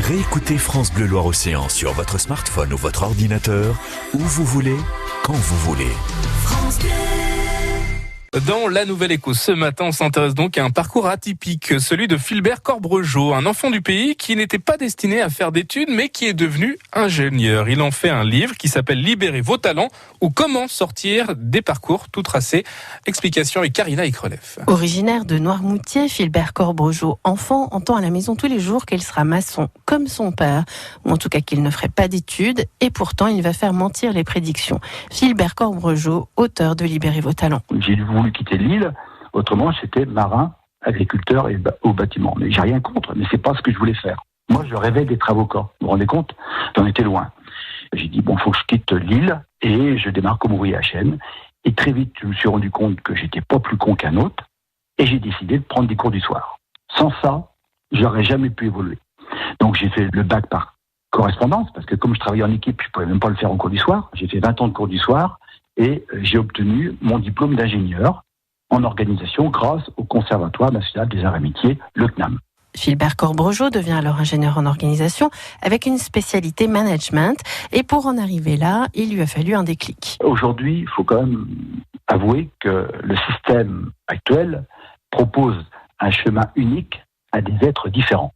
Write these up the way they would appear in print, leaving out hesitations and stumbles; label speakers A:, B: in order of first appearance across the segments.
A: Réécoutez France Bleu Loire-Océan sur votre smartphone ou votre ordinateur, où vous voulez, quand vous voulez. France Bleu.
B: Dans La Nouvelle Écho, ce matin, on s'intéresse donc à un parcours atypique, celui de Philbert Corbregeot, un enfant du pays qui n'était pas destiné à faire d'études, mais qui est devenu ingénieur. Il en fait un livre qui s'appelle « Libérez vos talents » ou « Comment sortir des parcours tout tracés ». Explication avec Karina Icrelef.
C: Originaire de Noirmoutier, Philbert Corbregeot, enfant, entend à la maison tous les jours qu'il sera maçon, comme son père, ou en tout cas qu'il ne ferait pas d'études, et pourtant il va faire mentir les prédictions. Philbert Corbregeot, auteur de « Libérez vos talents ».
D: J'ai voulu quitter l'île, autrement c'était marin, agriculteur et au bâtiment. Mais j'ai rien contre, mais c'est pas ce que je voulais faire. Moi je rêvais d'être avocat, vous vous rendez compte? J'en étais loin. J'ai dit bon, faut que je quitte l'île et je démarre comme ouvrier à chaîne. Et très vite je me suis rendu compte que j'étais pas plus con qu'un autre et j'ai décidé de prendre des cours du soir. Sans ça, j'aurais jamais pu évoluer. Donc j'ai fait le bac par correspondance, parce que comme je travaillais en équipe, je pouvais même pas le faire en cours du soir. J'ai fait 20 ans de cours du soir et j'ai obtenu mon diplôme d'ingénieur en organisation grâce au Conservatoire national des arts et métiers, le CNAM.
C: Philbert Corbregeot devient alors ingénieur en organisation avec une spécialité management. Et pour en arriver là, il lui a fallu un déclic.
D: Aujourd'hui, il faut quand même avouer que le système actuel propose un chemin unique à des êtres différents,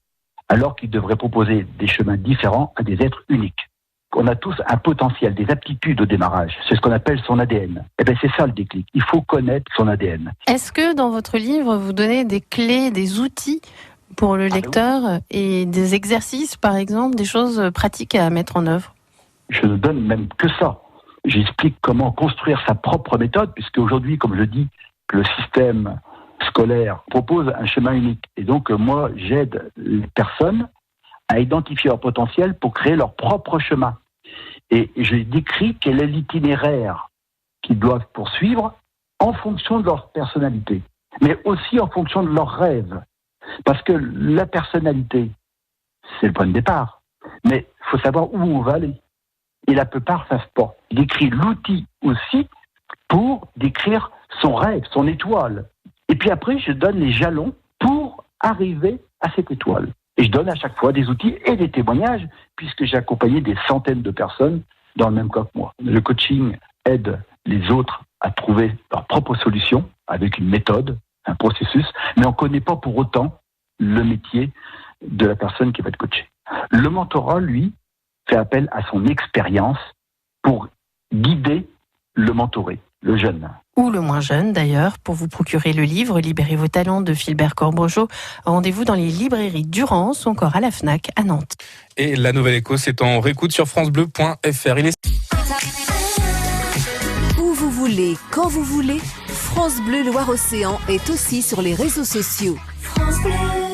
D: alors qu'il devrait proposer des chemins différents à des êtres uniques. On a tous un potentiel, des aptitudes au démarrage. C'est ce qu'on appelle son ADN. Eh bien, c'est ça le déclic. Il faut connaître son ADN.
C: Est-ce que dans votre livre, vous donnez des clés, des outils pour le lecteur et des exercices, par exemple, des choses pratiques à mettre en œuvre?
D: Je ne donne même que ça. J'explique comment construire sa propre méthode, puisque aujourd'hui, comme je dis, le système scolaire propose un chemin unique. Et donc, moi, j'aide les personnes à identifier leur potentiel pour créer leur propre chemin. Et je décris quel est l'itinéraire qu'ils doivent poursuivre en fonction de leur personnalité, mais aussi en fonction de leurs rêves. Parce que la personnalité, c'est le point de départ, mais il faut savoir où on va aller. Et la plupart ne savent pas. Il décrit l'outil aussi pour décrire son rêve, son étoile. Et puis après, je donne les jalons pour arriver à cette étoile. Et je donne à chaque fois des outils et des témoignages, puisque j'ai accompagné des centaines de personnes dans le même cas que moi. Le coaching aide les autres à trouver leur propre solution avec une méthode, un processus, mais on ne connaît pas pour autant le métier de la personne qui va être coachée. Le mentorat, lui, fait appel à son expérience pour guider le mentoré, le jeune.
C: Ou le moins jeune d'ailleurs, pour vous procurer le livre « Libérez vos talents » de Philbert Corbregeot. Rendez-vous dans les librairies Durance ou encore à la Fnac à Nantes.
B: Et La Nouvelle Écho, c'est en réécoute sur francebleu.fr.
E: Où vous voulez, quand vous voulez, France Bleu Loire-Océan est aussi sur les réseaux sociaux. France Bleu.